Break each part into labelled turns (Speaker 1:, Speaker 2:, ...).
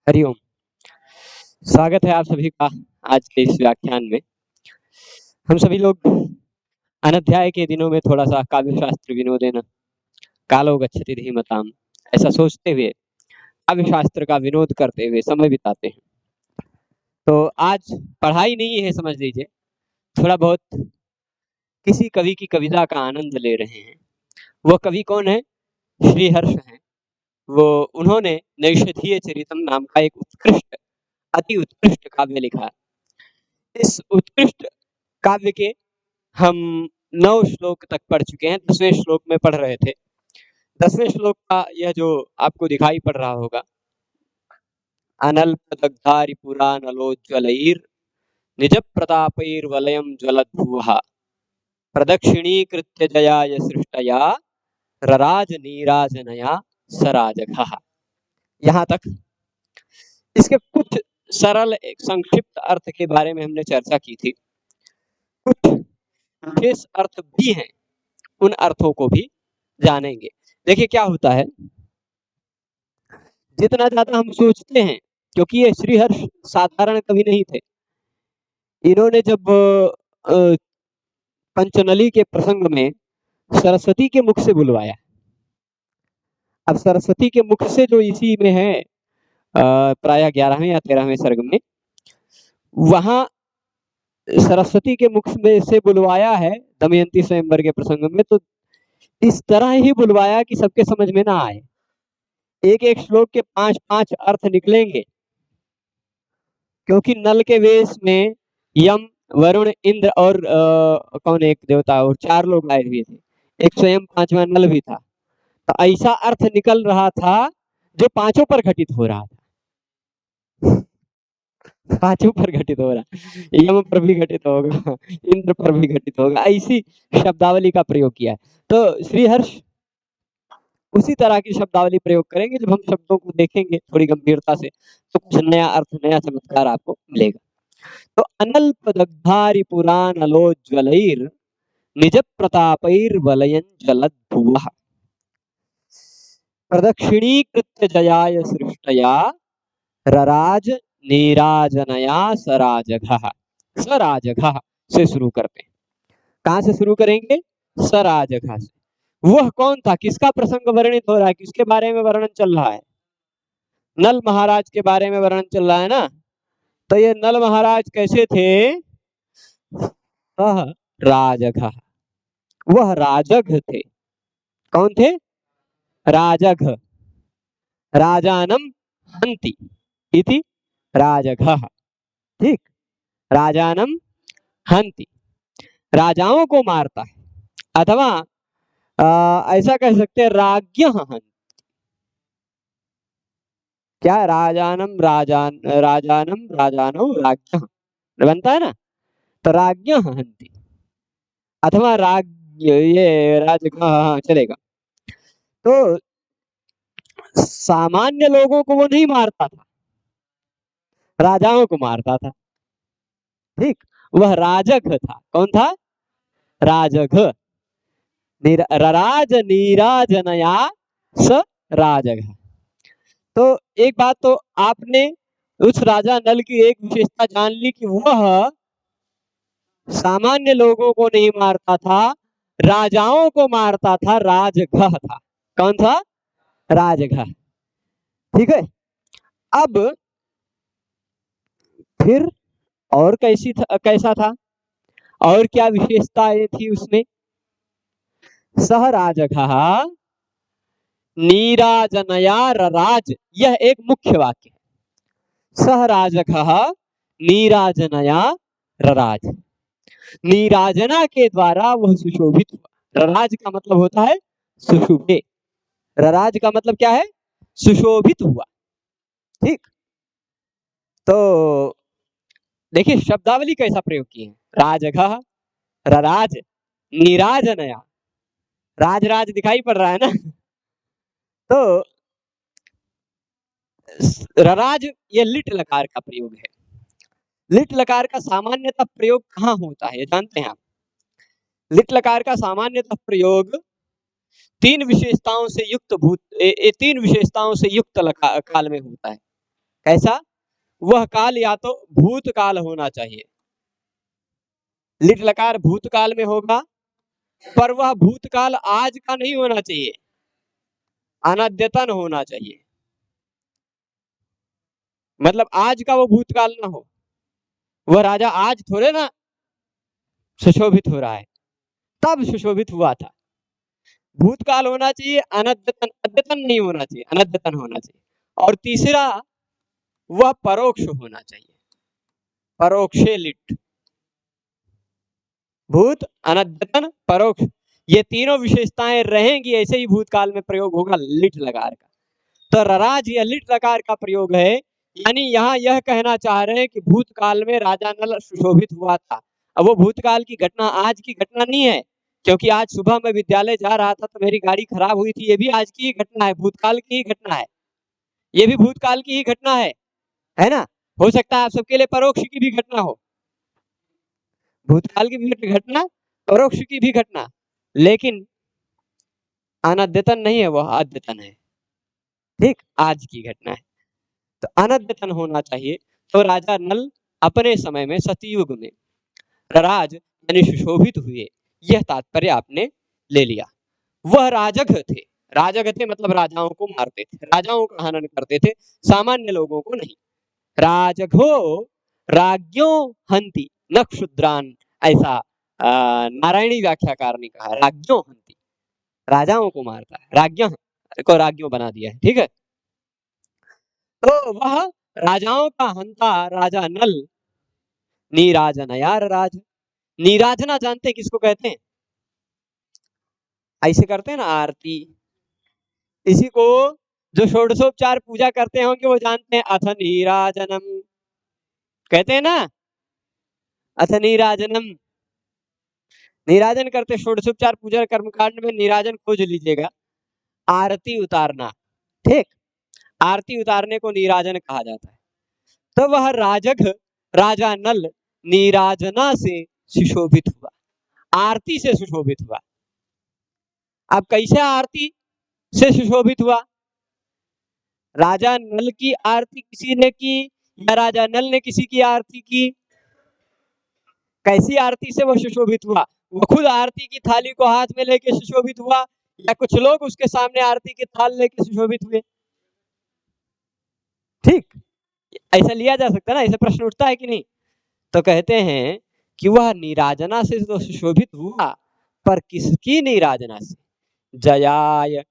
Speaker 1: हरिओम। स्वागत है आप सभी का आज के इस व्याख्यान में। हम सभी लोग अनध्याय के दिनों में थोड़ा सा काव्य शास्त्र विनोदेन कालो गच्छति धीमताम ऐसा सोचते हुए काव्य शास्त्र का विनोद करते हुए समय बिताते हैं। तो आज पढ़ाई नहीं है, समझ लीजिए, थोड़ा बहुत किसी कवि की कविता का आनंद ले रहे हैं। वो कवि कौन है? श्रीहर्ष हैं। वो उन्होंने नैषधीय चरितम नाम का एक उत्कृष्ट, अति उत्कृष्ट काव्य लिखा। इस उत्कृष्ट काव्य के हम 9 श्लोक तक पढ़ चुके हैं। 10वें श्लोक में पढ़ रहे थे। 10वें श्लोक का यह जो आपको दिखाई पड़ रहा होगा, अनल्पदग्धारि पुरानलोज्ज्वलैर् निज प्रतापैर्वलयं ज्वलद्भुवः प्रदक्षिणीकृत्य जयाय सृष्टया रराज नीराजनया सराजघः। यहाँ तक इसके कुछ सरल एक संक्षिप्त अर्थ के बारे में हमने चर्चा की थी। कुछ विशेष अर्थ भी हैं, उन अर्थों को भी जानेंगे। देखिए क्या होता है, जितना ज्यादा हम सोचते हैं, क्योंकि ये श्रीहर्ष साधारण कवि नहीं थे। इन्होंने जब पंचनली के प्रसंग में सरस्वती के मुख से बुलवाया, अब सरस्वती के मुख से जो इसी में है प्रायः 11वें या 13वें सर्ग में, वहां सरस्वती के मुख में से बुलवाया है दमयंती स्वयंवर के प्रसंग में। तो इस तरह ही बुलवाया कि सबके समझ में ना आए। एक एक श्लोक के 5-5 अर्थ निकलेंगे, क्योंकि नल के वेश में यम, वरुण, इंद्र और कौन एक देवता और 4 लोग आए हुए थे। एक स्वयं 5वां नल भी था। तो ऐसा अर्थ निकल रहा था जो 5 पर घटित हो रहा था। 5 पर घटित हो रहा, यम पर भी घटित होगा, इंद्र पर भी घटित होगा, ऐसी शब्दावली का प्रयोग किया है। तो श्रीहर्ष उसी तरह की शब्दावली प्रयोग करेंगे। जब हम शब्दों को देखेंगे थोड़ी गंभीरता से, तो कुछ नया अर्थ, नया चमत्कार आपको मिलेगा। तो अनल्पदग्धारि पुरानलोज्ज्वलैर् निज प्रतापैर्वलयं ज्वलद्भुवः प्रदक्षिणीकृत्य जयाय सृष्टया रराज नीराजनया सराजघः। सराजघः से शुरू करते हैं। कहां से शुरू करेंगे? सराजघः से। वह कौन था? किसका प्रसंग वर्णित हो रहा है? किसके बारे में वर्णन चल रहा है? नल महाराज के बारे में वर्णन चल रहा है ना। तो ये नल महाराज कैसे थे? वह राजघ, वह राजघ थे। कौन थे? राजघ। राजानम हंति इति राजघ। ठीक, राजानम हंति, राजाओं को मारता है, अथवा ऐसा कह सकते हैं राज्ञः हंति। क्या? राजानम राजानौ राज्ञः बनता है ना। तो राज्ञः हंति अथवा राज्ञ, ये राजघः चलेगा। तो सामान्य लोगों को वो नहीं मारता था, राजाओं को मारता था। ठीक, वह राजघ था। कौन था? राजघ। रराज नीराजनया स राजघ। तो एक बात तो आपने उस राजा नल की एक विशेषता जान ली कि वह सामान्य लोगों को नहीं मारता था, राजाओं को मारता था, राजघ था। कौन था? राजघ। ठीक है। अब फिर और कैसा था, और क्या विशेषताएं थी उसमें? सह राजघः नीराजनया रराज, यह एक मुख्य वाक्य है। सह राजघः नीराजनया रराज, नीराजना के द्वारा वह सुशोभित हुआ। रराज का मतलब होता है सुशोभे, रराज का मतलब क्या है? सुशोभित हुआ। ठीक, तो देखिए शब्दावली कैसा प्रयोग की है। राजघः, रराज, नीराजनया। राज राज दिखाई पड़ रहा है ना। तो रराज ये लिट लकार का प्रयोग है। लिट लकार का सामान्यतः प्रयोग कहाँ होता है जानते हैं आप? लिट लकार का सामान्यतः प्रयोग 3 विशेषताओं से युक्त 3 विशेषताओं से युक्त काल में होता है। कैसा? वह काल या तो भूतकाल होना चाहिए, लिट लकार भूतकाल में होगा, पर वह भूतकाल आज का नहीं होना चाहिए, अनद्यतन होना चाहिए। मतलब आज का वो भूतकाल ना हो, वह राजा आज थोड़े ना सुशोभित हो रहा है, तब सुशोभित हुआ था। भूतकाल होना चाहिए, अनद्यतन, अद्यतन नहीं होना चाहिए, अनद्यतन होना चाहिए। और तीसरा, वह परोक्ष होना चाहिए, परोक्षे लिट, भूत, अनद्यतन, परोक्ष, ये तीनों विशेषताएं रहेंगी, ऐसे ही भूतकाल में प्रयोग होगा लिट लकार का। तो रराज या लिट लकार का प्रयोग है, यानी यहाँ यह कहना चाह रहे हैं कि भूतकाल में राजा नल सुशोभित हुआ था। अब वो भूतकाल की घटना आज की घटना नहीं है, क्योंकि आज सुबह मैं विद्यालय जा रहा था तो मेरी गाड़ी खराब हुई थी, ये भी आज की ही घटना है, भूतकाल की ही घटना है, ये भी भूतकाल की ही घटना है ना। हो सकता है आप सबके लिए परोक्ष की भी घटना हो, भूतकाल की भी घटना, परोक्ष की भी घटना, लेकिन अनद्यतन नहीं है, वह अद्यतन है। ठीक, आज की घटना है, तो अनद्यतन होना चाहिए। तो राजा नल अपने समय में सतयुग में रराज यानी सुशोभित हुए, यह तात्पर्य आपने ले लिया। वह राजग थे, राजग थे मतलब राजाओं को मारते थे, राजाओं का हनन करते थे, सामान्य लोगों को नहीं। राजघो राज्ञो हंति न क्षुद्रान, ऐसा नारायणी व्याख्याकार ने कहा, राज्ञो हंति, राजाओं को मारता है, राज्ञ को राज्ञों बना दिया है। ठीक है, तो वह राजाओं का हंता राजा नल नीराजनया राज, नीराजना जानते हैं किसको कहते हैं? ऐसे करते हैं ना आरती, इसी को जो षोडशोपचार पूजा करते होंगे वो जानते हैं, अथ नीराजनम कहते हैं ना, अथ नीराजनम, नीराजन करते षोडशोपचार पूजा कर्मकांड में नीराजन खोज लीजिएगा, आरती उतारना। ठीक, आरती उतारने को नीराजन कहा जाता है। तो वह राजग राजा नल नीराजना से सुशोभित हुआ, आरती से सुशोभित हुआ। अब कैसे आरती से सुशोभित हुआ? राजा नल की आरती किसी ने की या राजा नल ने किसी की आरती की? कैसी आरती से वह सुशोभित हुआ? वो खुद आरती की थाली को हाथ में लेके सुशोभित हुआ या कुछ लोग उसके सामने आरती की थाल लेके सुशोभित हुए? ठीक, ऐसा लिया जा सकता है ना, ऐसा प्रश्न उठता है कि नहीं? तो कहते हैं कि वह नीराजना से तो सुशोभित हुआ, पर किसकी नीराजना से? जयाय,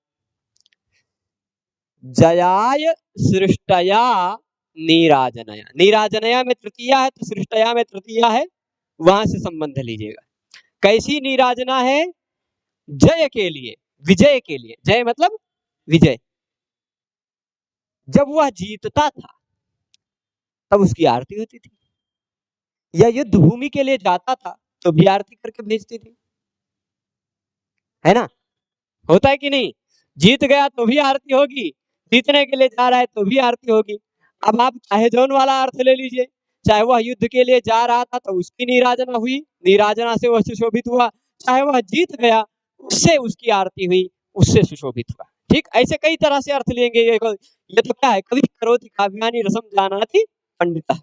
Speaker 1: जयाय सृष्टया नीराजनया, नीराजनया में तृतीया है तो सृष्टया में तृतीया है, वहां से संबंध लीजिएगा। कैसी नीराजना है? जय के लिए, विजय के लिए, जय मतलब विजय। जब वह जीतता था तब उसकी आरती होती थी, या युद्ध भूमि के लिए जाता था तो भी आरती करके भेजती थी, है ना, होता है कि नहीं? जीत गया तो भी आरती होगी, जीतने के लिए जा रहा है तो भी आरती होगी। अब आप चाहे जौन वाला अर्थ ले लीजिए, चाहे वह युद्ध के लिए जा रहा था तो उसकी नीराजना हुई, नीराजना से वह सुशोभित हुआ, चाहे वह जीत गया उससे उसकी आरती हुई, उससे सुशोभित हुआ। ठीक, ऐसे कई तरह से अर्थ लेंगे। ये तो क्या है, कवि करोति काव्यानि रसम जानाति पंडिता,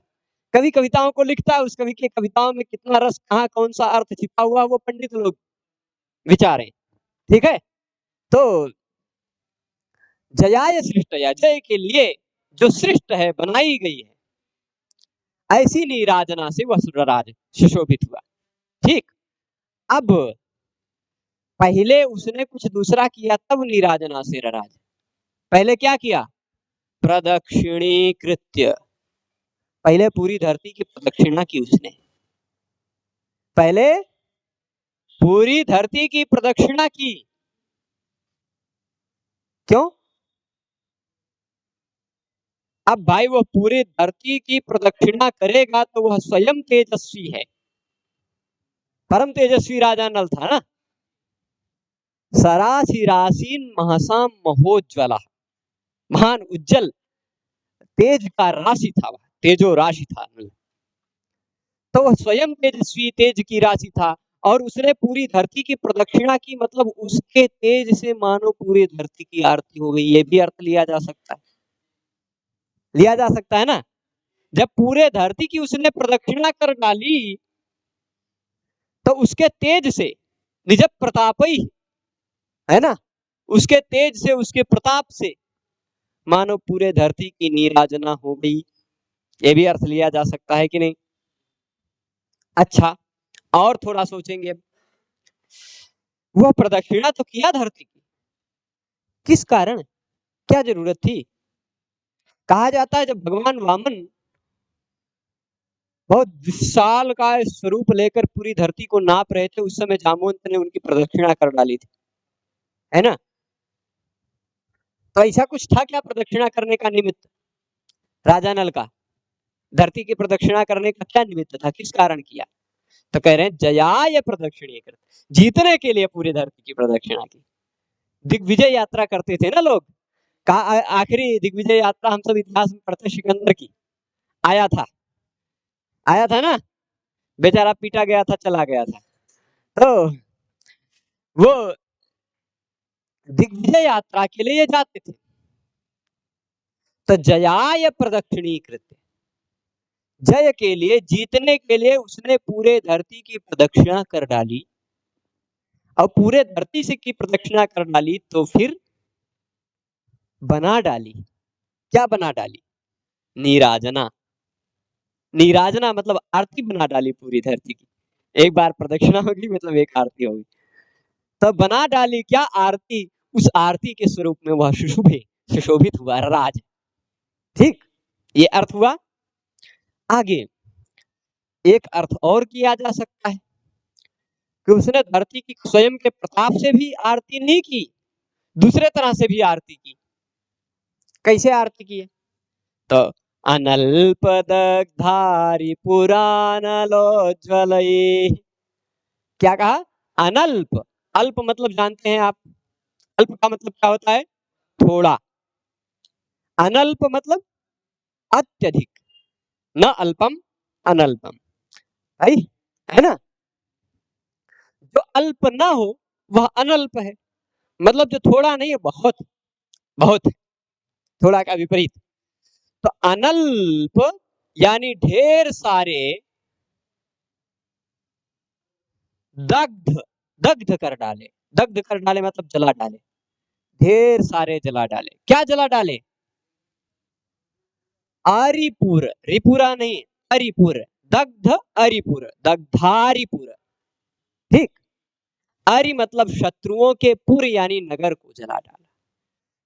Speaker 1: कवि कविताओं को लिखता है, उस कवि के कविताओं में कितना रस, कहाँ कौन सा अर्थ छिपा हुआ, वो पंडित लोग विचारें। ठीक है, तो जयाय सृष्टया, जय के लिए जो सृष्ट है, बनाई गई है, ऐसी नीराजना से वह सुरराज सुशोभित हुआ। ठीक, अब पहले उसने कुछ दूसरा किया तब नीराजना से रराज। पहले क्या किया? प्रदक्षिणीकृत्य, पहले पूरी धरती की प्रदक्षिणा की उसने, पहले पूरी धरती की प्रदक्षिणा की। क्यों? अब भाई वो पूरी धरती की प्रदक्षिणा करेगा तो वह स्वयं तेजस्वी है, परम तेजस्वी राजा नल था ना। सरासिरासीन महसाम महोज्वला, महान उज्जवल तेज का राशि था, वह तेजो राशि था नल, तो वह स्वयं तेजस्वी तेज की राशि था, और उसने पूरी धरती की प्रदक्षिणा की, मतलब उसके तेज से मानो पूरी धरती की आरती हो गई, ये भी अर्थ लिया जा सकता है। लिया जा सकता है ना। जब पूरे धरती की उसने प्रदक्षिणा कर डाली तो उसके तेज से, निज प्रताप ही, है ना, उसके तेज से, उसके प्रताप से मानो पूरे धरती की नीराजना हो गई। ये भी अर्थ लिया जा सकता है कि नहीं। अच्छा, और थोड़ा सोचेंगे अब। वह प्रदक्षिणा तो किया धरती की, किस कारण, क्या जरूरत थी। कहा जाता है जब भगवान वामन बहुत विशाल का स्वरूप लेकर पूरी धरती को नाप रहे थे, उस समय जामवंत ने उनकी प्रदक्षिणा कर डाली थी, है ना। तो ऐसा कुछ था क्या प्रदक्षिणा करने का निमित्त राजा नल का, धरती की प्रदक्षिणा करने का क्या निमित्त था, किस कारण किया। तो कह रहे हैं जयाय प्रदक्षिणी कर, जीतने के लिए पूरी धरती की प्रदक्षिणा की। दिग्विजय यात्रा करते थे ना लोग। कहा आखिरी दिग्विजय यात्रा हम सब इतिहास में पढ़ते, सिकंदर की आया था, आया था ना, बेचारा पीटा गया था, चला गया था। तो वो दिग्विजय यात्रा के लिए जाते थे। तो जयाय प्रदक्षिणी कृत, जय के लिए, जीतने के लिए उसने पूरे धरती की प्रदक्षिणा कर डाली। और पूरे धरती से की प्रदक्षिणा कर डाली तो फिर बना डाली, क्या बना डाली, नीराजना। नीराजना मतलब आरती बना डाली पूरी धरती की। एक बार प्रदक्षिणा होगी मतलब एक आरती होगी। तो बना डाली क्या, आरती। उस आरती के स्वरूप में वह सुशोभे, सुशोभित हुआ राज। ठीक, ये अर्थ हुआ। आगे एक अर्थ और किया जा सकता है कि उसने धरती की स्वयं के प्रताप से भी आरती नहीं की, दूसरे तरह से भी आरती की। कैसे आरती की है। तो अनल्प दग्धारि पुरानलोज्ज्वल, क्या कहा, अनल्प। अल्प मतलब जानते हैं आप, अल्प का मतलब क्या होता है, थोड़ा। अनल्प मतलब अत्यधिक, न अल्पम अनल्पम, है ना। जो अल्प ना हो वह अनल्प है, मतलब जो थोड़ा नहीं है, बहुत, बहुत, थोड़ा का विपरीत। तो अनल्प यानी ढेर सारे, दग्ध, दग्ध कर डाले, दग्ध कर डाले मतलब जला डाले, ढेर सारे जला डाले। क्या जला डाले, आरिपुर, रिपुरा नहीं, अरिपुर, दग्ध अरिपुर, दग्धारिपुर। ठीक, अरि मतलब शत्रुओं के पुर यानी नगर को जला डाला।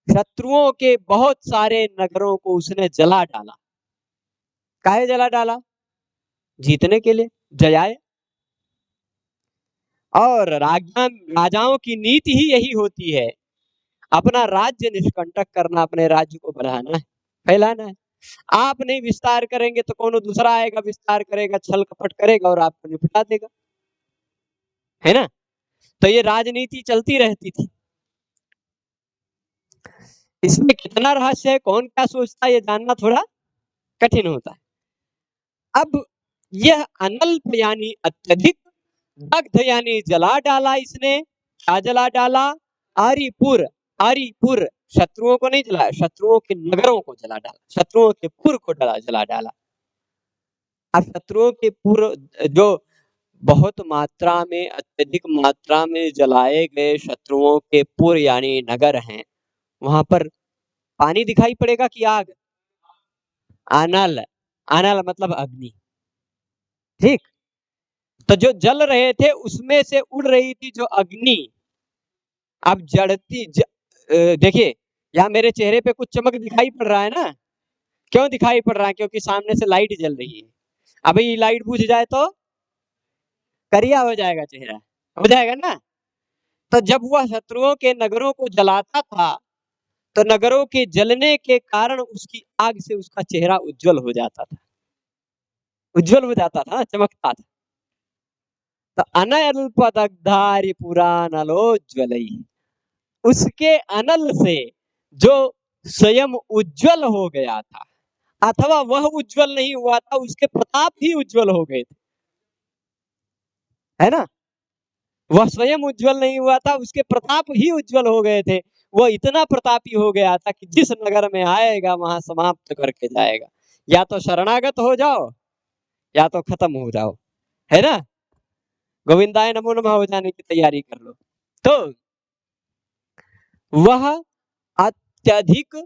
Speaker 1: शत्रुओं के बहुत सारे नगरों को उसने जला डाला। काहे जला डाला, जीतने के लिए, जयाए। और राजाओं की नीति ही यही होती है, अपना राज्य निष्कंटक करना, अपने राज्य को बढ़ाना है, फैलाना है। आप नहीं विस्तार करेंगे तो कोनो दूसरा आएगा, विस्तार करेगा, छल कपट करेगा और आपको निपटा देगा, है ना। तो ये राजनीति चलती रहती थी। इसमें कितना रहस्य है, कौन क्या सोचता है, ये जानना थोड़ा कठिन होता है। अब यह अनल्प यानी अत्यधिक, दग्ध यानी जला डाला इसने। क्या जला डाला, आरिपुर, आरिपुर, शत्रुओं को नहीं जलाया, शत्रुओं के नगरों को जला डाला, शत्रुओं के पुर को जला डाला। अब शत्रुओं के पुर जो बहुत मात्रा में, अत्यधिक मात्रा में जलाए गए शत्रुओं के पुर यानी नगर हैं, वहां पर पानी दिखाई पड़ेगा कि आग, अनल, अनल मतलब अग्नि। ठीक, तो जो जल रहे थे उसमें से उड़ रही थी जो अग्नि, अब जड़ती देखिए, यहाँ मेरे चेहरे पे कुछ चमक दिखाई पड़ रहा है ना। क्यों दिखाई पड़ रहा है, क्योंकि सामने से लाइट जल रही है। अभी लाइट बुझ जाए तो करिया हो जाएगा चेहरा, हो जाएगा ना। तो जब वह शत्रुओं के नगरों को जलाता था तो नगरों के जलने के कारण उसकी आग से उसका चेहरा उज्जवल हो जाता था, उज्जवल हो जाता था, चमकता था। तो अनल्पदग्धारि पुरानलोज्ज्वलै, उसके अनल से जो स्वयं उज्जवल हो गया था, अथवा वह उज्जवल नहीं हुआ था, उसके प्रताप ही उज्जवल हो गए थे, है ना। वह स्वयं उज्जवल नहीं हुआ था, उसके प्रताप ही उज्जवल हो गए थे। वो इतना प्रतापी हो गया था कि जिस नगर में आएगा वहां समाप्त करके जाएगा। या तो शरणागत हो जाओ या तो खत्म हो जाओ, है ना। गोविंदाय नमो नमः हो जाने की तैयारी कर लो। तो वह अत्यधिक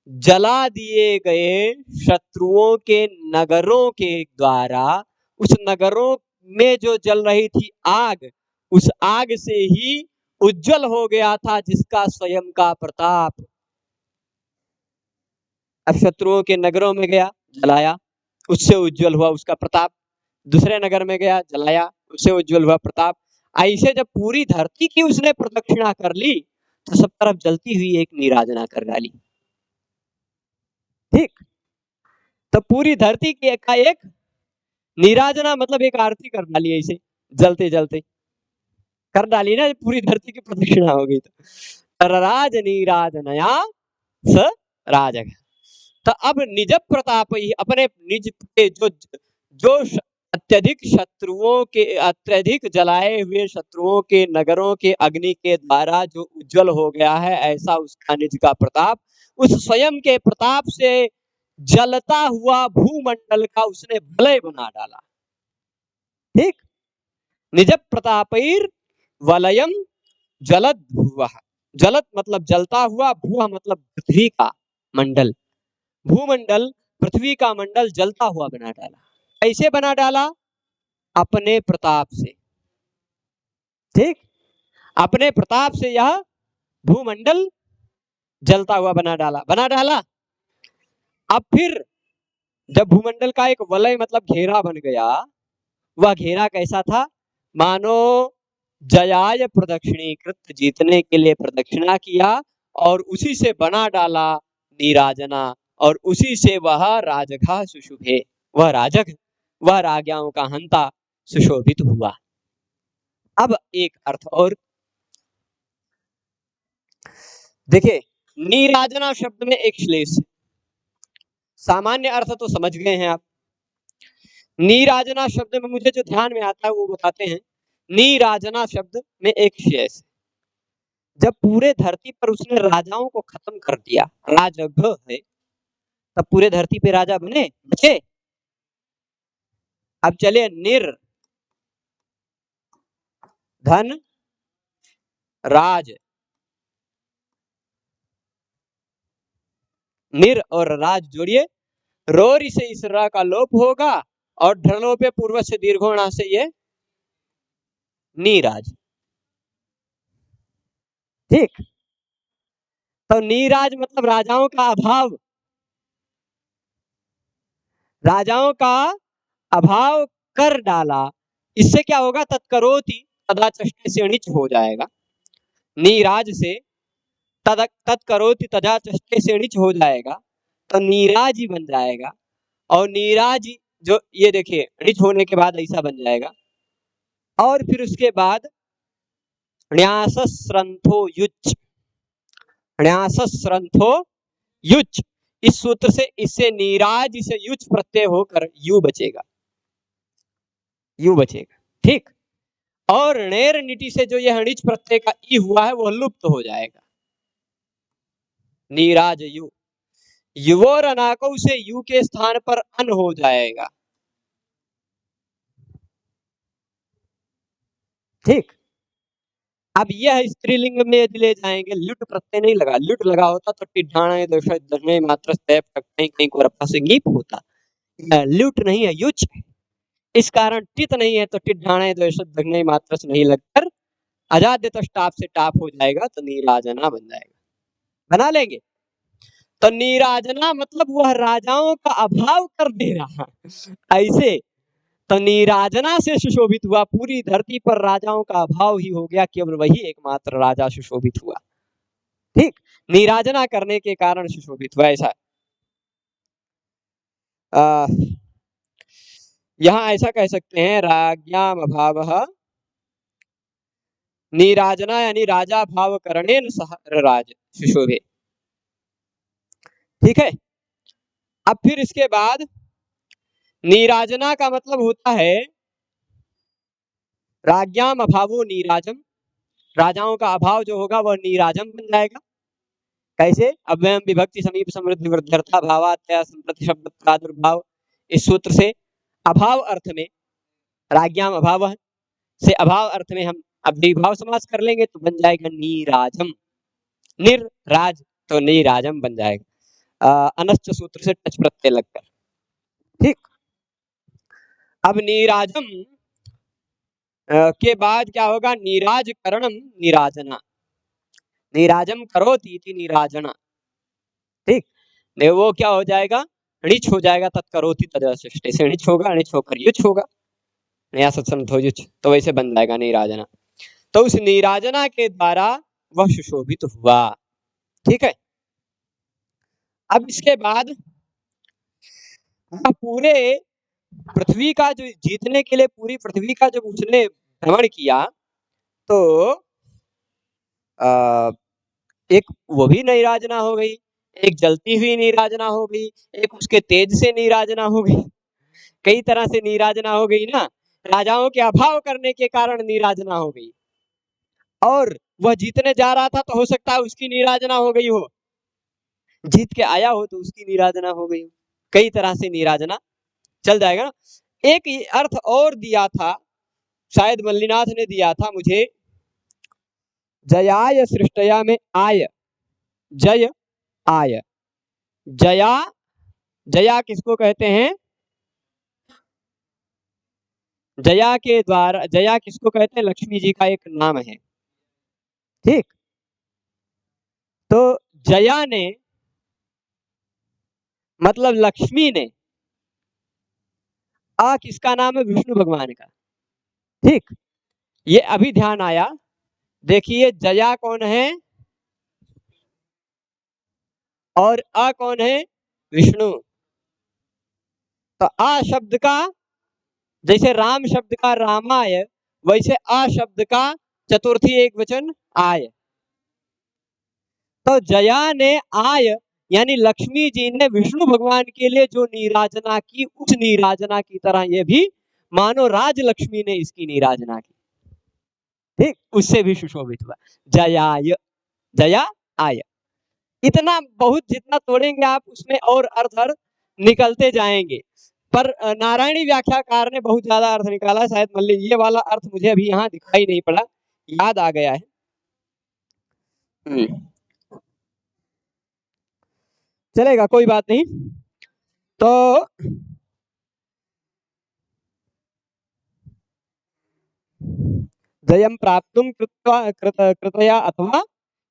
Speaker 1: जला दिए गए शत्रुओं के नगरों के द्वारा, उस नगरों में जो जल रही थी आग, उस आग से ही उज्जवल हो गया था जिसका स्वयं का प्रताप। अब शत्रुओं के नगरों में गया, जलाया, उससे उज्जवल हुआ उसका प्रताप। दूसरे नगर में गया, जलाया, उससे उज्जवल हुआ प्रताप। ऐसे जब पूरी धरती की उसने प्रदक्षिणा कर ली तो सब तरफ जलती हुई एक नीराजना कर डाली। ठीक, तो पूरी धरती की एकाएक नीराजना मतलब एक आरती कर डाली, ऐसे जलते जलते कर डाली ना, पूरी धरती की प्रदक्षिणा हो गई। तो राज नीराजनया स राजग। तो अब निज प्रताप ही अपने निज के जो अत्यधिक शत्रुओं के, अत्यधिक जलाए हुए शत्रुओं के नगरों के अग्नि के द्वारा जो उज्जवल हो गया है, ऐसा उसका निज का प्रताप, उस स्वयं के प्रताप से जलता हुआ भूमंडल का उसने वलय बना डाला। ठीक, निज प्रतापैर वलयम जलद भुवः। जलद मतलब जलता हुआ, भुवः मतलब पृथ्वी का मंडल, भूमंडल पृथ्वी का मंडल जलता हुआ बना डाला। कैसे बना डाला? अपने प्रताप से। ठीक, अपने प्रताप से यह भूमंडल जलता हुआ बना डाला, बना डाला। अब फिर जब भूमंडल का एक वलय मतलब घेरा बन गया, वह घेरा कैसा था? मानो जयाय प्रदक्षिणीकृत, जीतने के लिए प्रदक्षिणा किया और उसी से बना डाला नीराजना, और उसी से वह राजघा सुशुभे, वह राजग, वह राजाओं का हंता सुशोभित हुआ। अब एक अर्थ और देखिए, नीराजना शब्द में एक श्लेष, सामान्य अर्थ तो समझ गए हैं आप। नीराजना शब्द में मुझे जो ध्यान में आता है वो बताते हैं। नीराजना शब्द में एक श्लेष, जब पूरे धरती पर उसने राजाओं को खत्म कर दिया, राजग है, तब पूरे धरती पे राजा बने, बचे। अब चले निर धन राज, निर और राज जोड़िए, रोरी से इस रा का लोप होगा और ढलो पे पूर्व से दीर्घोणा से ये नीराज। ठीक, तो नीराज मतलब राजाओं का अभाव, राजाओं का अभाव कर डाला। इससे क्या होगा? तत्करोति तदा चष्टे से णिच हो जाएगा, नीराज से तत्करोति तदा चष्टे से णिच हो जाएगा, तो नीराज ही बन जाएगा। और नीराज जो ये देखिए णिच होने के बाद ऐसा बन जाएगा। और फिर उसके बाद न्यासस्रंथो युच, न्यासस्रंथो युच, इस सूत्र से इससे नीराज से युच प्रत्यय होकर यू बचेगा, यू बचेगा। ठीक, और नेर नीति से जो यह णिच प्रत्यय का ई हुआ है वह लुप्त हो जाएगा, नीराज यू। युवोर अनाकौ से यू के स्थान पर अन हो जाएगा। ठीक, अब यह स्त्रीलिंग में यदि ले जाएंगे, लुट प्रत्यय नहीं लगा, लुट लगा होता तो टिड्ढाणे दोष दशने मात्र से कहीं कहीं को रप्पा से गीप होता। लुट नहीं है, युच, इस कारण टित नहीं है तो टिड्ढाणे दोष दशने मात्र से नहीं लगकर अजाद्य तो टाप से टाप हो जाएगा, तो नीराजना बन जाएगा। बना लेंगे। तो नीराजना मतलब वह राजाओं का अभाव कर दे रहा, ऐसे। तो नीराजना से सुशोभित हुआ, पूरी धरती पर राजाओं का अभाव ही हो गया, केवल वही एकमात्र राजा सुशोभित हुआ। ठीक, नीराजना करने के कारण सुशोभित हुआ, ऐसा। यहाँ ऐसा कह सकते हैं, राज्ञाम अभावः नीराजना, यानी राजा भाव करणेन सह राज सुशोभे। ठीक है, अब फिर इसके बाद नीराजना का मतलब होता है राज्ञाम अभावो नीराजम, राजाओं का अभाव जो होगा वह नीराजम बन जाएगा। कैसे? अव्ययम विभक्ति समीप समृद्धि वृद्ध्यर्था भावात्या संप्रति शब्द प्रादुर्भाव, इस सूत्र से अभाव अर्थ में राज्ञाम अभाव से अभाव अर्थ में हम अब विभाव समास कर लेंगे तो बन जाएगा नीराजम। निर्राज तो नीराजम बन जाएगा अनश्च सूत्र से टच प्रत्यय लगकर। ठीक, अब नीराजम के बाद क्या होगा? नीराज करणम नीराजना, नीराजम करोति इति नीराजना। ठीक, वो क्या हो जाएगा? णिच हो जाएगा, तत्करोति तदशिष्टे से णिच होगा, णिच होकर युच होगा, नया सत्संत हो युच, तो वैसे बन जाएगा नीराजना। तो उस नीराजना के द्वारा वह सुशोभित हुआ। ठीक है, अब इसके बाद पूरे पृथ्वी का जो जीतने के लिए पूरी पृथ्वी का जब उसने भ्रमण किया तो एक वो भी नीराजना हो गई, एक जलती हुई नीराजना हो गई, एक उसके तेज से नीराजना हो गई, कई तरह से नीराजना हो गई ना। राजाओं के अभाव करने के कारण नीराजना हो गई, और वह जीतने जा रहा था तो हो सकता है उसकी नीराजना हो गई हो, जीत के आया हो तो उसकी नीराजना हो गई हो, कई तरह से नीराजना चल जाएगा ना। एक अर्थ और दिया था, शायद मल्लीनाथ ने दिया था मुझे, जयाय सृष्टया में आय, जय आय, जया, जया किसको कहते हैं? जया के द्वारा, जया किसको कहते हैं? लक्ष्मी जी का एक नाम है। ठीक, तो जया ने मतलब लक्ष्मी ने, आ किसका नाम है? विष्णु भगवान का। ठीक, ये अभी ध्यान आया, देखिए जया कौन है और अ कौन है? विष्णु। तो आ शब्द का, जैसे राम शब्द का रामाय, वैसे आ शब्द का चतुर्थी एक वचन आय। तो जया ने आय यानी लक्ष्मी जी ने विष्णु भगवान के लिए जो नीराजना की, उस नीराजना की तरह ये भी मानो राज लक्ष्मी ने इसकी नीराजना की। ठीक, उससे भी सुशोभित हुआ। जयाय, जया आय, इतना बहुत जितना तोड़ेंगे आप उसमें और अर्थ निकलते जाएंगे, पर नारायणी व्याख्याकार ने बहुत ज्यादा अर्थ निकाला। शायद मल्ली ये वाला अर्थ मुझे अभी यहाँ दिखाई नहीं पड़ा, याद आ गया है। चलेगा, कोई बात नहीं। तो जयम प्राप्तुम कृतया अथवा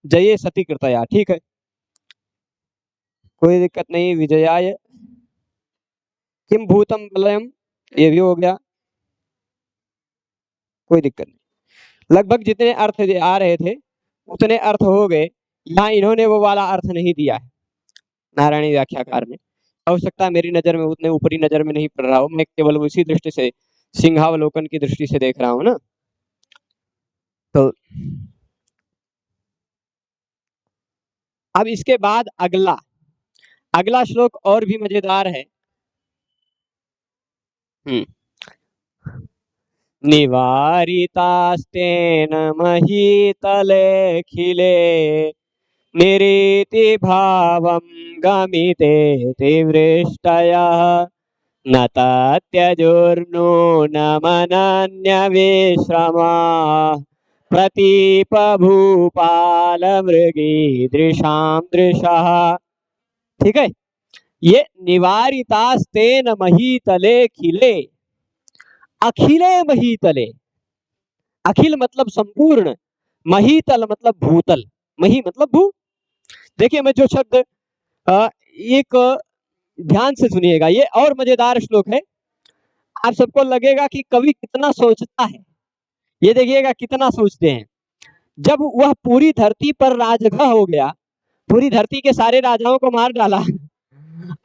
Speaker 1: जये सति कृतया। ठीक है, कोई दिक्कत नहीं। विजयाय किम भूतम बलयम, ये भी हो गया, कोई दिक्कत नहीं। लगभग जितने अर्थ आ रहे थे उतने अर्थ हो गए। यहाँ इन्होंने वो वाला अर्थ नहीं दिया है नारायणी व्याख्याकार ने। हो सकता है मेरी नजर में उतने ऊपरी नजर में नहीं पड़ रहा हो, मैं केवल उसी दृष्टि से, सिंहावलोकन की दृष्टि से देख रहा हूँ ना। तो अब इसके बाद अगला अगला श्लोक और भी मजेदार है। निवारितास्तेन महीतले खिले निरीति भावं गमिते वृष्टयः न तत्यजुर्नूनमनन्यविश्रमाः प्रतीपभूपाल मृगीदृशां दृशः। ठीक है, ये निवारितास्तेन महीतले खिले, अखिले महीतले, अखिल मतलब संपूर्ण, महीतल मतलब भूतल, मही मतलब भू। देखिए मैं जो शब्द एक ध्यान से सुनिएगा, ये और मजेदार श्लोक है। आप सबको लगेगा कि कवि कितना सोचता है, ये देखिएगा कितना सोचते हैं। जब वह पूरी धरती पर राजगह हो गया, पूरी धरती के सारे राजाओं को मार डाला,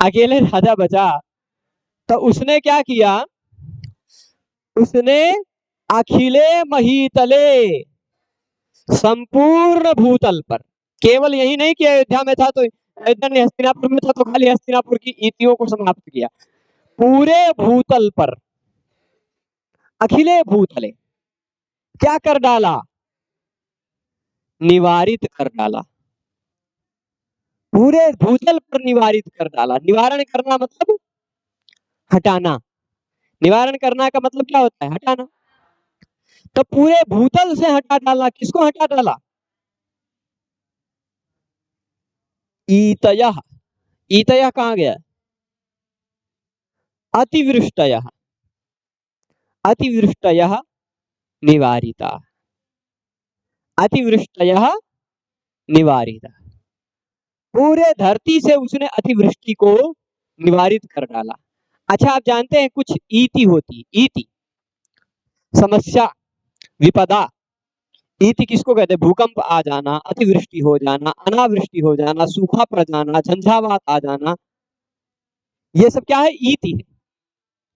Speaker 1: अकेले राजा बचा, तो उसने क्या किया? उसने अखिले महीतले, संपूर्ण भूतल पर, केवल यही नहीं कि अयोध्या में था तो अयोध्या ने हस्तिनापुर में था तो खाली हस्तिनापुर की ईतियों को समाप्त किया, पूरे भूतल पर, अखिले भूतले क्या कर डाला? निवारित कर डाला। पूरे भूतल पर निवारित कर डाला। निवारण करना मतलब हटाना, निवारण करना का मतलब क्या होता है? हटाना। तो पूरे भूतल से हटा डाला, किसको हटा डाला? ईतयः। ईतयः कहाँ गया? अतिवृष्टयः। अतिवृष्टयः निवारिता। अतिवृष्टयः निवारिता। पूरे धरती से उसने अतिवृष्टि को निवारित कर डाला। अच्छा, आप जानते हैं कुछ ईति होती, ईति समस्या, विपदा। ईति किसको कहते हैं? भूकंप आ जाना, अतिवृष्टि हो जाना, अनावृष्टि हो जाना, सूखा पड़ जाना, झंझावात आ जाना, ये सब क्या है? ईति है।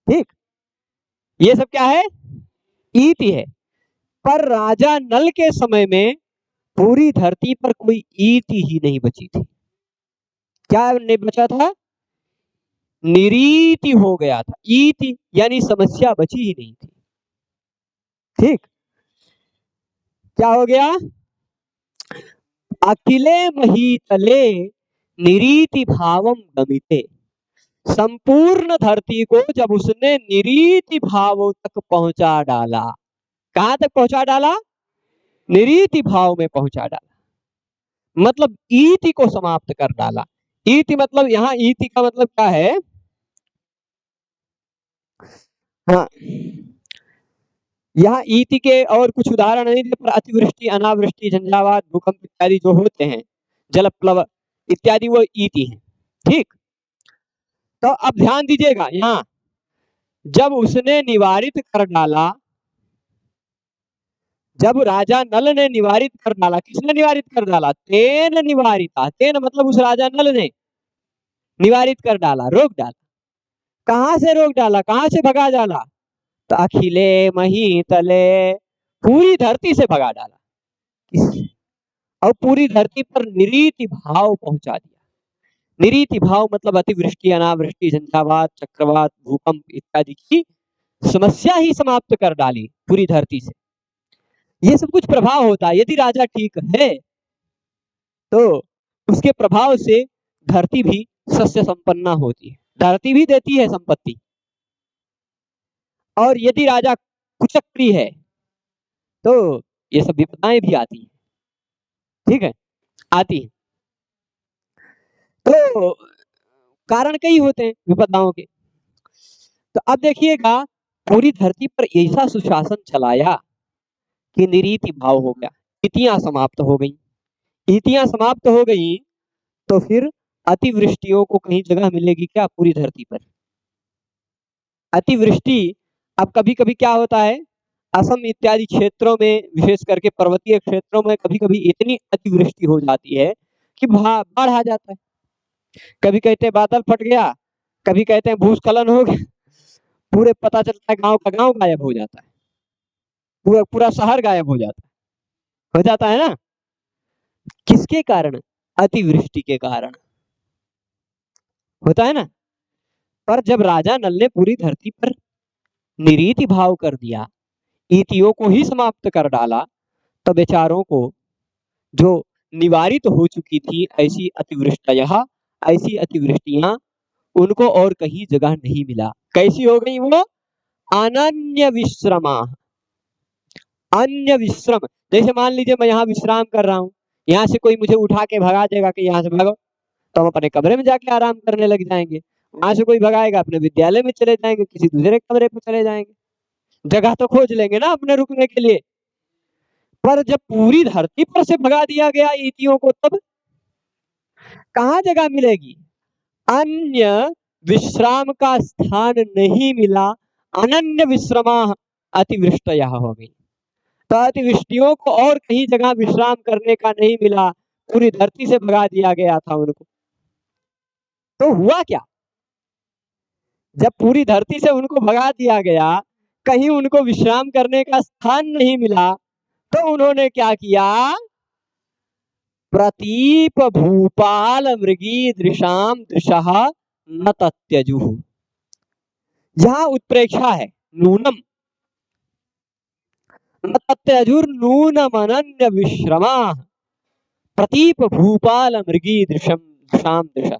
Speaker 1: ठीक, ये सब क्या है? ईति है। पर राजा नल के समय में पूरी धरती पर कोई ईति ही नहीं बची थी। क्या नहीं बचा था? निरीति हो गया था। ईति यानी समस्या बची ही नहीं थी। ठीक, क्या हो गया? अखिले महीतले निरीति भावम गमिते। संपूर्ण धरती को जब उसने निरीति भाव तक पहुंचा डाला, कहां तक पहुंचा डाला? निरीति भाव में पहुंचा डाला, मतलब ईति को समाप्त कर डाला। ईति मतलब, यहाँ ईति का मतलब क्या है? हाँ, यहाँ ईति के और कुछ उदाहरण नहीं दिए, पर अतिवृष्टि, अनावृष्टि, झंझावात, भूकंप इत्यादि जो होते हैं, जलप्लव इत्यादि, वो ईति है। ठीक, तो अब ध्यान दीजिएगा, यहाँ जब उसने निवारित कर डाला, जब राजा नल ने निवारित कर डाला, किसने निवारित कर डाला? तेन निवारिता। तेन मतलब उस राजा नल ने निवारित कर डाला, रोक डाला। कहां से रोक डाला? कहां से भगा डाला? तो अखिले महीतले, पूरी धरती से भगा डाला। और पूरी धरती पर निरीति भाव पहुंचा दिया। निरीति भाव मतलब अतिवृष्टि, अनावृष्टि, झंझावात, चक्रवात, भूकंप इत्यादि की समस्या ही समाप्त कर डाली पूरी धरती से। ये सब कुछ प्रभाव होता है। यदि राजा ठीक है तो उसके प्रभाव से धरती भी सस्य संपन्ना होती है, धरती भी देती है संपत्ति। और यदि राजा कुचक्री है तो ये सब विपदाएं भी आती है। ठीक है, आती है। तो कारण कई होते हैं विपदाओं के। तो अब देखिएगा, पूरी धरती पर ऐसा सुशासन चलाया कि निरीति भाव हो गया, नीतियां समाप्त हो गई। नीतियां समाप्त हो गई तो फिर अतिवृष्टियों को कहीं जगह मिलेगी क्या पूरी धरती पर? अतिवृष्टि, अब कभी कभी क्या होता है, असम इत्यादि क्षेत्रों में, विशेष करके पर्वतीय क्षेत्रों में कभी कभी इतनी अतिवृष्टि हो जाती है कि बाढ़ आ जाता है। कभी कहते हैं बादल फट गया, कभी कहते हैं भूस्खलन हो गया, पूरे पता चलता है गांव का गांव गायब हो जाता है, पूरा पूरा शहर गायब हो जाता है ना। किसके कारण? अतिवृष्टि के कारण होता है ना। पर जब राजा नल ने पूरी धरती पर निरीति भाव कर दिया, ईतियों को ही समाप्त कर डाला, तो बेचारों को जो निवारित हो चुकी थी ऐसी अतिवृष्टियां उनको और कहीं जगह नहीं मिला। कैसी हो गई वो? अनन्य विश्रमा। अन्य विश्रम, जैसे मान लीजिए मैं यहाँ विश्राम कर रहा हूँ, यहाँ से कोई मुझे उठा के भगा देगा कि यहाँ से भागो, तो हम अपने कमरे में जाके आराम करने लग जाएंगे। वहां से कोई भगाएगा, अपने विद्यालय में चले जाएंगे, किसी दूसरे कमरे पे चले जाएंगे, जगह तो खोज लेंगे ना अपने रुकने के लिए। पर जब पूरी धरती पर से भगा दिया गया ईटियों को, तब कहाँ जगह मिलेगी? अन्य विश्राम का स्थान नहीं मिला। अनन्य विश्रमा अतिवृष्टया हो गई। तो अतिवृष्टियों को और कहीं जगह विश्राम करने का नहीं मिला, पूरी धरती से भगा दिया गया था उनको। तो हुआ क्या? जब पूरी धरती से उनको भगा दिया गया, कहीं उनको विश्राम करने का स्थान नहीं मिला, तो उन्होंने क्या किया? प्रतीप भूपाल मृगी दृशाम दृशः न तत्यजुः। यहाँ उत्प्रेक्षा है, नूनम न तत्यजुर्नूनम अनन्य विश्रमा प्रतीप भूपाल मृगी दृशम दृशाम दृशा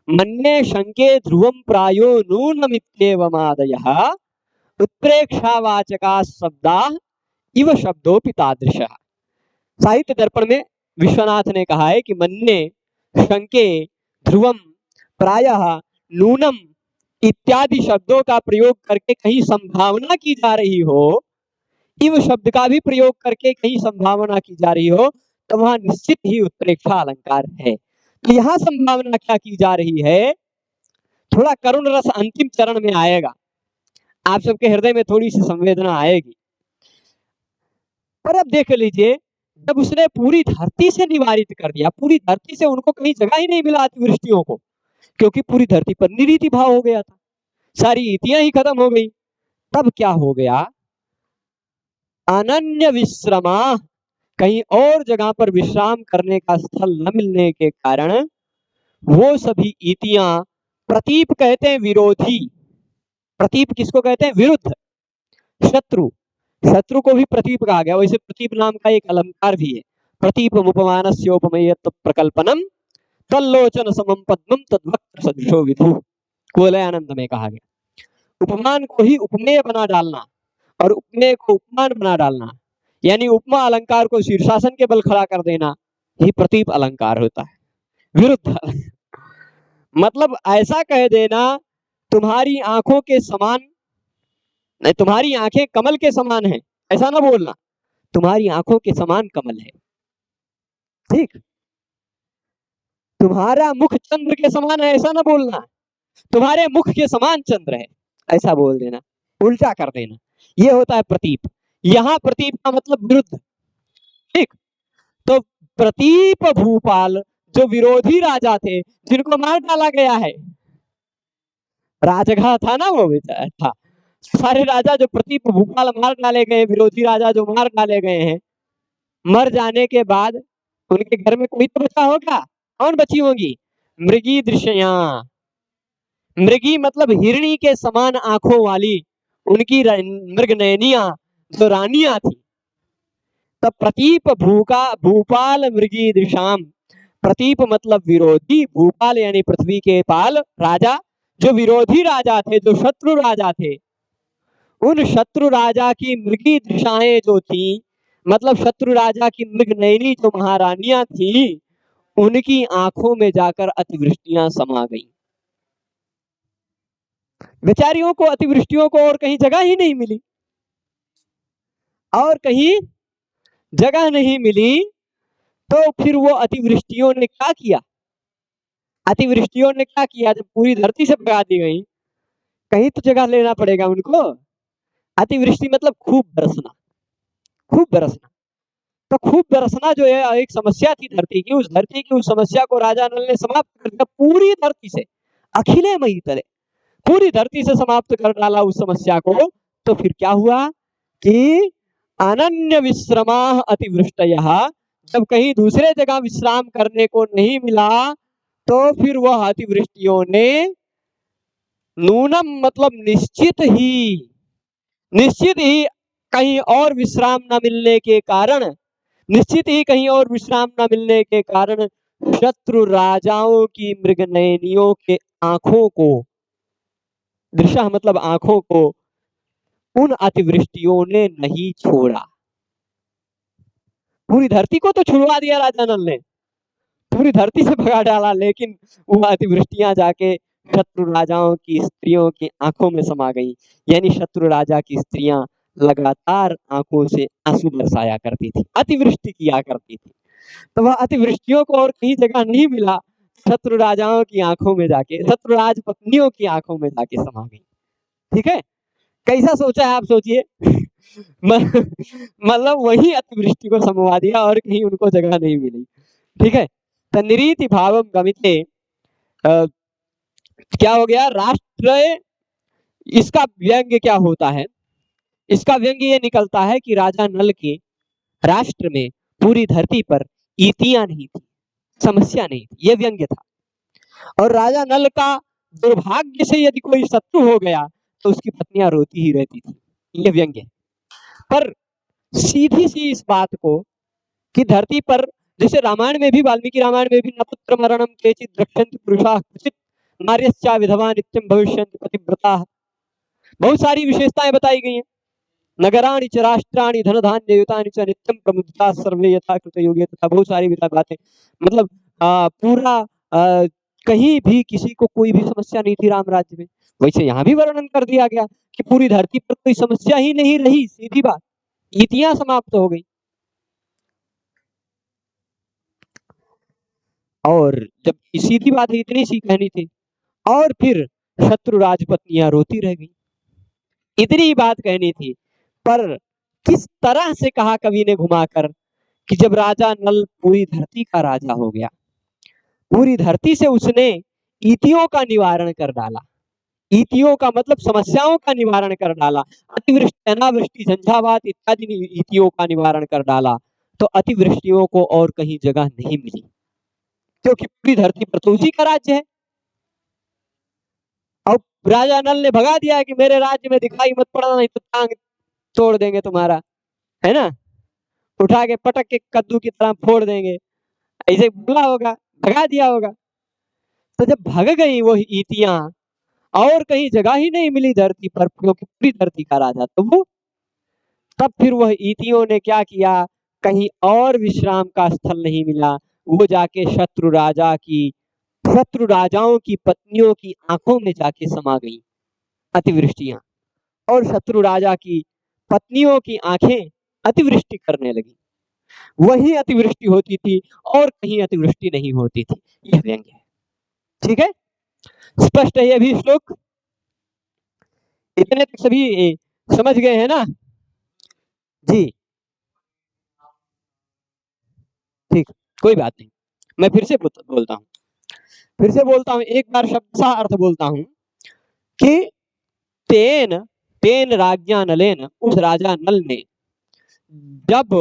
Speaker 1: मन्ये शंके ध्रुवम प्रायो नूनमित्येवमादयः उत्प्रेक्षावाचका शब्दा इव शब्दोपि तादृशः। साहित्य दर्पण में विश्वनाथ ने कहा है कि मन्ये शंके ध्रुवम प्रायः नूनम इत्यादि शब्दों का प्रयोग करके कहीं संभावना की जा रही हो, इव शब्द का भी प्रयोग करके कहीं संभावना की जा रही हो, तो वहां निश्चित ही उत्प्रेक्षा अलंकार है। तो यहाँ संभावना क्या की जा रही है, थोड़ा करुण रस अंतिम चरण में आएगा, आप सबके हृदय में थोड़ी सी संवेदना आएगी। पर अब देख लीजिए, जब उसने पूरी धरती से निवारित कर दिया, पूरी धरती से उनको कहीं जगह ही नहीं मिला अतिवृष्टियों को, क्योंकि पूरी धरती पर निरीति भाव हो गया था, सारी इतियां ही खत्म हो गई। तब क्या हो गया, अनन्य विश्रमा, कहीं और जगह पर विश्राम करने का स्थल न मिलने के कारण वो सभी इतियां, प्रतीप कहते हैं विरोधी, प्रतीप किसको कहते हैं, विरुद्ध, शत्रु, शत्रु को भी प्रतीप कहा गया। वैसे प्रतीप नाम का एक अलंकार भी है, प्रतीपम उपमानस्योपमेयत्व प्रकल्पनम तल्लोचन समम पद्मम तद्वक्त्र सदृशो विधु, कुवलयानंद में कहा गया। उपमान को ही उपमेय बना डालना और उपमेय को उपमान बना डालना, यानी उपमा अलंकार को शीर्षासन के बल खड़ा कर देना, ही प्रतीप अलंकार होता है। विरुद्ध मतलब ऐसा कह देना, तुम्हारी आंखों के समान नहीं, तुम्हारी आंखें कमल के समान है, ऐसा ना बोलना, तुम्हारी आंखों के समान कमल है, ठीक। तुम्हारा मुख चंद्र के समान है, ऐसा ना बोलना, तुम्हारे मुख के समान चंद्र है, ऐसा बोल देना, उल्टा कर देना, ये होता है प्रतीप। यहाँ प्रतीप का मतलब विरुद्ध, ठीक। तो प्रतीप भूपाल जो विरोधी राजा थे, जिनको मार डाला गया है, राजघा था ना वो था, सारे राजा जो प्रतीप भूपाल मार डाले गए, विरोधी राजा जो मार डाले गए हैं, मर जाने के बाद उनके घर में कोई तो बचा होगा, कौन बची होगी, मृगी दृश्या, मृगी मतलब हिरणी के समान आंखों वाली उनकी मृगनयनियां जो रानियां थी। तब प्रतीप भूपाल मृगी दृशाम, प्रतीप मतलब विरोधी, भूपाल यानी पृथ्वी के पाल राजा, जो विरोधी राजा थे, जो शत्रु राजा थे, उन शत्रु राजा की मृगी दृशाएं जो थी, मतलब शत्रु राजा की मृगनयनी जो महारानियां थी, उनकी आंखों में जाकर अतिवृष्टियां समा गई। बेचारियों को, अतिवृष्टियों को और कहीं जगह ही नहीं मिली, और कहीं जगह नहीं मिली, तो फिर वो अतिवृष्टियों ने क्या किया, अतिवृष्टियों ने क्या किया, जब पूरी धरती से भगा दी गई, कहीं तो जगह लेना पड़ेगा उनको। अतिवृष्टि मतलब खूब बरसना, खूब बरसना। तो खूब बरसना जो है एक समस्या थी धरती की, उस धरती की उस समस्या को राजा नल ने समाप्त कर दिया पूरी धरती से, अखिले मई तले, पूरी धरती से समाप्त कर डाला उस समस्या को। तो फिर क्या हुआ कि अनन्य विश्रमा अतिवृष्टयः, जब कहीं दूसरे जगह विश्राम करने को नहीं मिला, तो फिर वह अतिवृष्टियों ने नूनम मतलब निश्चित ही कहीं और विश्राम न मिलने के कारण, निश्चित ही कहीं और विश्राम न मिलने के कारण शत्रु राजाओं की मृगनयनियों के आंखों को, दृशा मतलब आंखों को, उन अतिवृष्टियों ने नहीं छोड़ा। पूरी धरती को तो छुड़वा दिया राजा नल ने, पूरी धरती से भगा डाला, लेकिन वह अतिवृष्टियां जाके शत्रु राजाओं की स्त्रियों की आंखों में समा गई, यानी शत्रु राजा की स्त्रियां लगातार आंखों से आंसू बरसाया करती थी, अतिवृष्टि किया करती थी। तो वह अतिवृष्टियों को और कहीं जगह नहीं मिला, शत्रु राजाओं की आंखों में जाके, शत्रु राज पत्नियों की आंखों में जाके समा गई। ठीक है, कैसा सोचा है आप सोचिए। मतलब वही अतिवृष्टि को समवा दिया और कहीं उनको जगह नहीं मिली। ठीक है, तन्निरीति भावम गमिते, क्या हो गया, राष्ट्र, इसका व्यंग्य क्या होता है, इसका व्यंग्य ये निकलता है कि राजा नल के राष्ट्र में, पूरी धरती पर इतियां नहीं थी, समस्या नहीं थी, ये व्यंग्य था। और राजा नल का दुर्भाग्य से यदि कोई शत्रु हो गया तो उसकी पत्नियां रोती ही रहती थी, ये व्यंग्य। पर सीधी सी इस बात को कि धरती पर जैसे रामायण में भी, वाल्मीकि रामायण में भी, न पुत्र मरणम केचित् द्रक्ष्यन्ति पुरुषाः क्वचित् नार्यश्चा विधवा नित्यं भविष्यन्ति पतिव्रताः। बहुत सारी विशेषताएं बताई गई हैं। नगराणि च राष्ट्राणि धन धान्य युतानि च नित्यं प्रमुदिताः सर्वे यथा कृतयुगे तथा, बहुत सारी बातें। मतलब पूरा कहीं भी किसी को कोई भी समस्या नहीं थी राम राज्य में। वैसे यहाँ भी वर्णन कर दिया गया कि पूरी धरती पर कोई समस्या ही नहीं रही, सीधी बात, नीतियां समाप्त हो गई। और जब सीधी बात इतनी सी कहनी थी, और फिर शत्रु राजपत्नियां रोती रह गई, इतनी ही बात कहनी थी। पर किस तरह से कहा कवि ने घुमाकर कि जब राजा नल पूरी धरती का राजा हो गया, पूरी धरती से उसने ईतियों का निवारण कर डाला। ईतियों का मतलब समस्याओं का निवारण कर डाला। अतिवृष्टि, अनावृष्टि, झंझावात इत्यादि ईतियों का निवारण कर डाला। तो अतिवृष्टियों को और कहीं जगह नहीं मिली, क्योंकि पूरी धरती पर तो उसी का राज्य है। अब राजा नल ने भगा दिया कि मेरे राज्य में दिखाई मत पड़ना, नहीं तो टांग तोड़ देंगे तुम्हारा, है ना, उठा के पटक के कद्दू की तरह फोड़ देंगे, ऐसे बोला होगा, भगा दिया होगा। तो जब भग गई वो ईतियां और कहीं जगह ही नहीं मिली धरती पर, क्योंकि पूरी धरती का राजा तो वो, तब फिर वह ईतियों ने क्या किया, कहीं और विश्राम का स्थल नहीं मिला, वो जाके शत्रु राजाओं की पत्नियों की आंखों में जाके समा गई अतिवृष्टियां, और शत्रु राजा की पत्नियों की आंखें अतिवृष्टि करने लगी। वही अतिवृष्टि होती थी और कहीं अतिवृष्टि नहीं होती थी। यह व्यंग्य है, ठीक है, स्पष्ट है ये भी श्लोक, इतने तक सभी समझ गए हैं ना जी? ठीक, कोई बात नहीं, मैं फिर से बोलता हूँ, एक बार शब्द सा अर्थ बोलता हूँ कि तेन तेन राज्ञा नलेन, उस राजा नल ने जब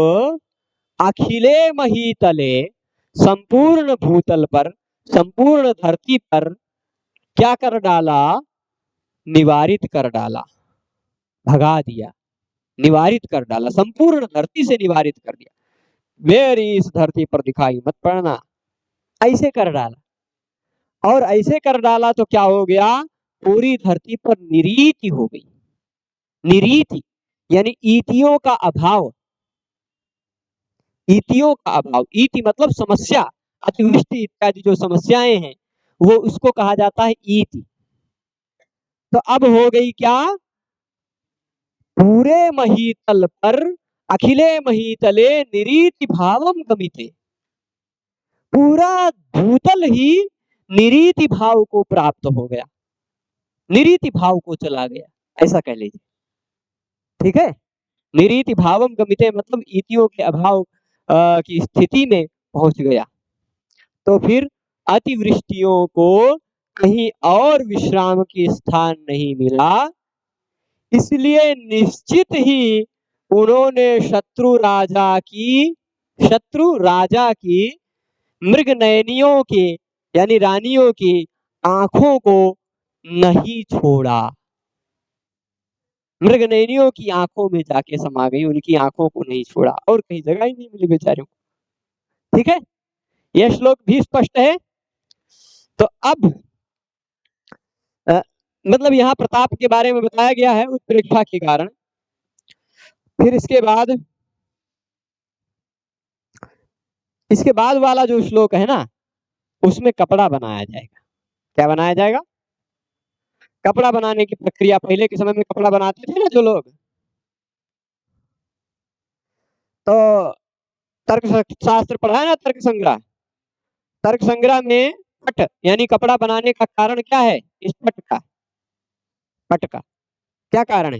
Speaker 1: अखिले महीतले, संपूर्ण भूतल पर, संपूर्ण धरती पर क्या कर डाला, निवारित कर डाला, भगा दिया, निवारित कर डाला, संपूर्ण धरती से निवारित कर दिया, मेरी इस धरती पर दिखाई मत पड़ना, ऐसे कर डाला। और ऐसे कर डाला तो क्या हो गया, पूरी धरती पर निरीति हो गई। निरीति यानी ईतियों का अभाव, ईतियों का अभाव, ईति मतलब समस्या, अतिवृष्टि इत्यादि जो समस्याएं हैं वो उसको कहा जाता है ईति। तो अब हो गई क्या, पूरे महीतल पर, अखिले महीतले निरीति भावम गमिते, पूरा भूतल ही निरीति भाव को प्राप्त हो गया, निरीति भाव को चला गया, ऐसा कह लीजिए, ठीक है। निरीति भावम गमिते मतलब ईतियों के अभाव की स्थिति में पहुंच गया। तो फिर अतिवृष्टियों को कहीं और विश्राम की स्थान नहीं मिला, इसलिए निश्चित ही उन्होंने शत्रु राजा की मृगनयनियों की यानी रानियों की आंखों को नहीं छोड़ा, मृगनयनियों की आंखों में जाके समा गई, उनकी आंखों को नहीं छोड़ा, और कहीं जगह ही नहीं मिली बेचारियों को, ठीक है, यह श्लोक भी स्पष्ट है। तो अब मतलब यहाँ प्रताप के बारे में बताया गया है उत्प्रेक्षा के कारण। फिर इसके बाद वाला जो श्लोक है ना, उसमें कपड़ा बनाया जाएगा। क्या बनाया जाएगा, कपड़ा बनाने की प्रक्रिया। पहले के समय में कपड़ा बनाते थे ना जो लोग, तो तर्क शास्त्र पढ़ा है ना, तर्क संग्रह में पट यानी कपड़ा बनाने का कारण क्या है, इस पट का क्या कारण है,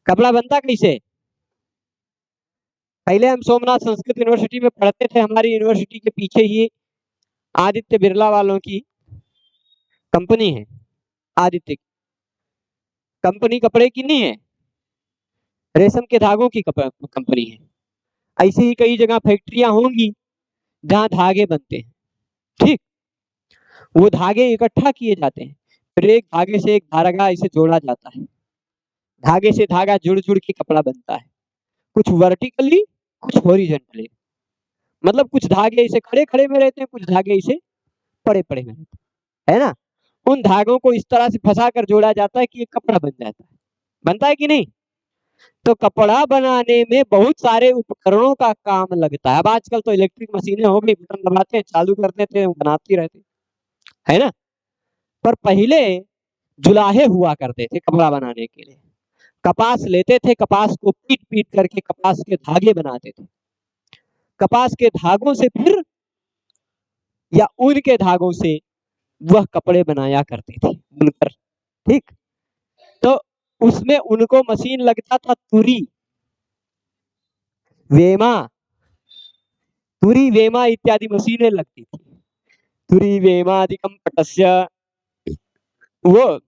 Speaker 1: कपड़ा बनता कैसे। पहले हम सोमनाथ संस्कृत यूनिवर्सिटी में पढ़ते थे, हमारी यूनिवर्सिटी के पीछे ही आदित्य बिरला वालों की कंपनी है, आदित्य कंपनी कपड़े की नहीं है, रेशम के धागों की कंपनी है। ऐसी ही कई जगह फैक्ट्रियां होंगी जहां धागे बनते हैं, ठीक, वो धागे इकट्ठा किए जाते हैं, फिर एक धागे से एक धागा इसे जोड़ा जाता है, धागे से धागा जुड़ जुड़ के कपड़ा बनता है, कुछ वर्टिकली कुछ हॉरिजॉन्टली, मतलब कुछ धागे इसे खड़े खड़े में रहते हैं, कुछ धागे इसे पड़े पड़े में रहते हैं, है ना। उन धागों को इस तरह से फंसा कर जोड़ा जाता है कि ये कपड़ा बन जाता है, बनता है कि नहीं। तो कपड़ा बनाने में बहुत सारे उपकरणों का काम लगता है। अब आजकल तो इलेक्ट्रिक मशीनें हो गई, बटन दबाते हैं, चालू कर देते हैं, बनाती रहती है ना। पर पहले जुलाहे हुआ करते थे कपड़ा बनाने के लिए। कपास लेते थे, कपास को पीट पीट करके कपास के धागे बनाते थे। कपास के धागों से फिर या ऊन के धागों से वह कपड़े बनाया करती थी बुनकर, ठीक। तो उसमें उनको मशीन लगता था तुरी, वेमा, तुरी वेमा इत्यादि मशीनें लगती थी। तुरी वेमादिकम पटस्य, वो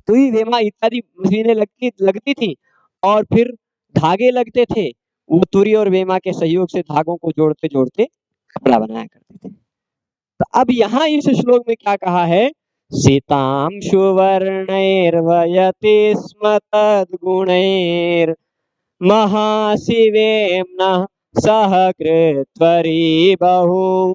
Speaker 1: तुरी वेमा इत्यादि मशीनें लगती थी और फिर धागे लगते थे। वो तुरी और वेमा के सहयोग से धागों को जोड़ते जोड़ते कपड़ा बनाया करते थे। तो अब यहाँ इस श्लोक में क्या कहा है, सीतांशु वर्णैर्वयति स्म तद्गुणैर् महाशिवेम्नः सह कृत्वरी बहु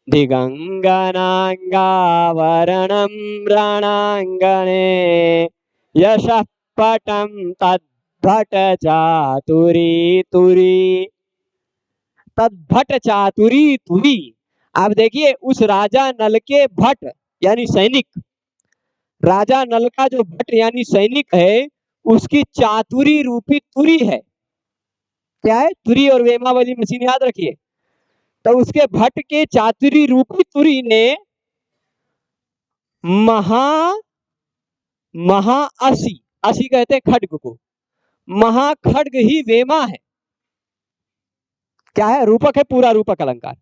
Speaker 1: दिगंगनांगावरणं रणांगणे यशः पटं तद्भट चातुरी तुरी, तद्भट चातुरी तुरी। आप देखिए उस राजा नल के भट यानी सैनिक, राजा नल का जो भट यानी सैनिक है, उसकी चातुरी रूपी तुरी है। क्या है, तुरी और वेमा वाली मशीन याद रखिए। तो उसके भट के चातुरी रूपी तुरी ने महाअसी, असी कहते हैं खड्ग को, महाखड्ग ही वेमा है। क्या है, रूपक है, पूरा रूपक अलंकार।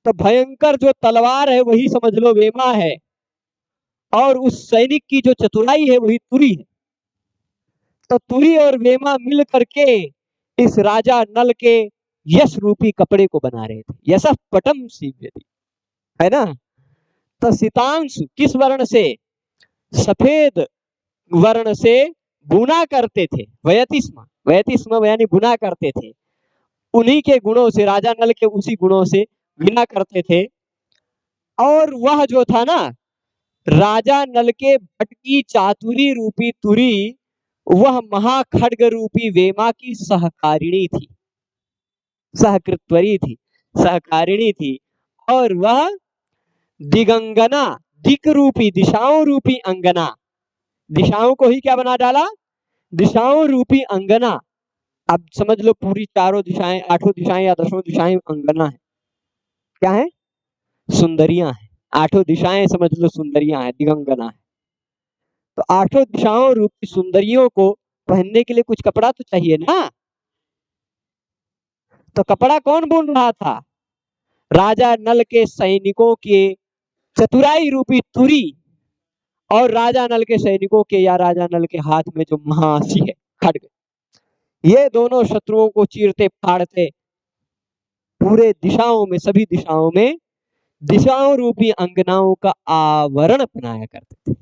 Speaker 1: तो भयंकर जो तलवार है वही समझ लो वेमा है, और उस सैनिक की जो चतुराई है वही तुरी है। तो तुरी और वेमा मिल करके इस राजा नल के यश रूपी कपड़े को बना रहे थे। यश पटम सीव्यति, है ना। तो सीतांश किस वर्ण से, सफेद वर्ण से बुना करते थे, वयतिस्म, वयतिस्म यानी बुना करते थे। उन्हीं के गुणों से, राजा नल के उसी गुणों से बुना करते थे। और वह जो था ना, राजा नल के भट की चातुरी रूपी तुरी, वह महाखड्ग रूपी वेमा की सहकारिणी थी, सहकृत्वरी थी, सहकारिणी थी। और वह दिगंगना, दिक रूपी, दिशाओं रूपी अंगना, दिशाओं को ही क्या बना डाला, दिशाओं रूपी अंगना। अब समझ लो पूरी चारों दिशाएं, आठों दिशाएं या 10 दिशाएं अंगना है। क्या है, सुंदरियां है। आठों दिशाएं समझ लो सुंदरियां है, दिगंगना है। तो आठों दिशाओं रूपी सुंदरियों को पहनने के लिए कुछ कपड़ा तो चाहिए ना। तो कपड़ा कौन बुन रहा था, राजा नल के सैनिकों के चतुराई रूपी तुरी, और राजा नल के सैनिकों के या राजा नल के हाथ में जो महासी है खड्ग, ये दोनों शत्रुओं को चीरते फाड़ते पूरे दिशाओं में, सभी दिशाओं में दिशाओं रूपी अंगनाओं का आवरण बनाया करते थे।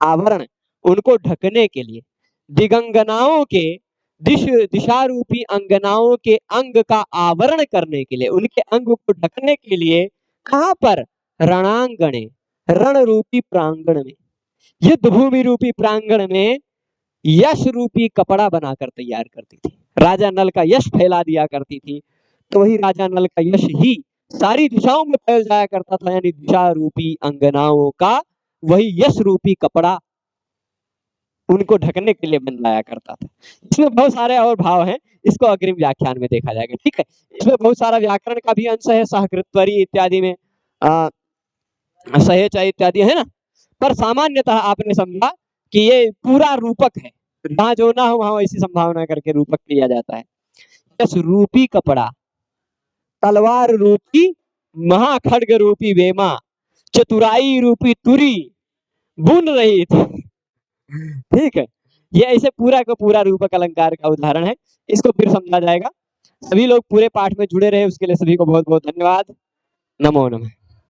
Speaker 1: आवरण, उनको ढकने के लिए, दिगंगनाओं के दिशा रूपी अंगनाओं के अंग का आवरण करने के लिए, उनके अंग को ढकने के लिए, कहां पर, रणांगणे, रण रूपी प्रांगण में, युद्ध भूमि रूपी प्रांगण में यश रूपी कपड़ा बनाकर तैयार करती थी। राजा नल का यश फैला दिया करती थी। तो वही राजा नल का यश ही सारी दिशाओं में फैल जाया करता था, यानी दिशा रूपी अंगनाओं का वही यश रूपी कपड़ा उनको ढकने के लिए बनवाया करता था। इसमें बहुत सारे और भाव हैं, इसको अग्रिम व्याख्यान में देखा जाएगा, ठीक है। इसमें बहुत सारा व्याकरण का भी अंश है, सहकृत्वरी इत्यादि में सहेचा इत्यादि है ना। पर सामान्यतः आपने समझा कि ये पूरा रूपक है, जहां जो ना हो वहां ऐसी संभावना करके रूपक लिया जाता है। यश रूपी कपड़ा, तलवार रूपी, महाखड्ग रूपी वेमा, चतुराई रूपी तुरी बुन रही थी, ठीक है। ये ऐसे पूरा का पूरा रूपक अलंकार का उदाहरण है, इसको फिर समझा जाएगा। सभी लोग पूरे पाठ में जुड़े रहे, उसके लिए सभी को बहुत बहुत धन्यवाद। नमो नमः।